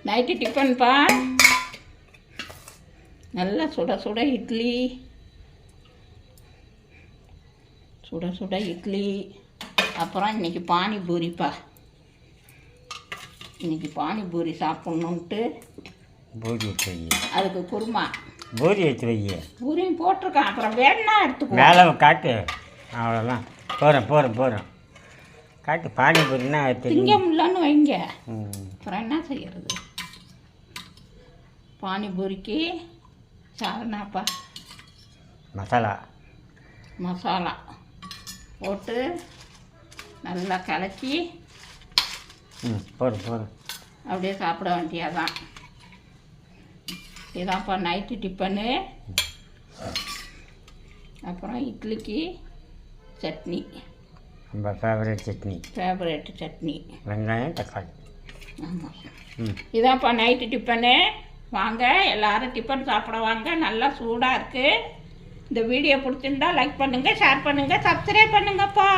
Night டிஃபன்ப்பா. நல்லா சுட சுட இட்லி, சுட சுட இட்லி. அப்புறம் இன்றைக்கி பானிபூரிப்பா. இன்றைக்கி பானிபூரி சாப்பிட்ணுன்ட்டு பூரி வச்சு வை. அதுக்கு குருமா. பூரி வச்சு வை. பூரியும் போட்டிருக்கேன். அப்புறம் வேணும்னா எடுத்துக்கோ. மேலே காட்டு. அவ்வளோதான். போகிறேன் காட்டு. பானிபூரின்னா திங்க முடியலன்னு வைங்க. அப்புறம் என்ன செய்கிறது? பானிபூரிக்கு சால்னாப்பா, மசாலா போட்டு நல்லா கலக்கி போதும் அப்படியே சாப்பிட வேண்டியதான். இதான்ப்பா நைட்டு டிஃபனு. அப்புறம் இட்லிக்கு சட்னி, நம்ம ஃபேவரட் சட்னி, வெங்காயம் தக்காளி. ஆமாம். இதான்ப்பா நைட்டு டிஃபனு. வாங்க எல்லோரும் டிஃபன் சாப்பிட வாங்க. நல்லா சூடாக இருக்குது. இந்த வீடியோ பிடிச்சிருந்தா லைக் பண்ணுங்கள், ஷேர் பண்ணுங்கள், சப்ஸ்கிரைப் பண்ணுங்கப்பா.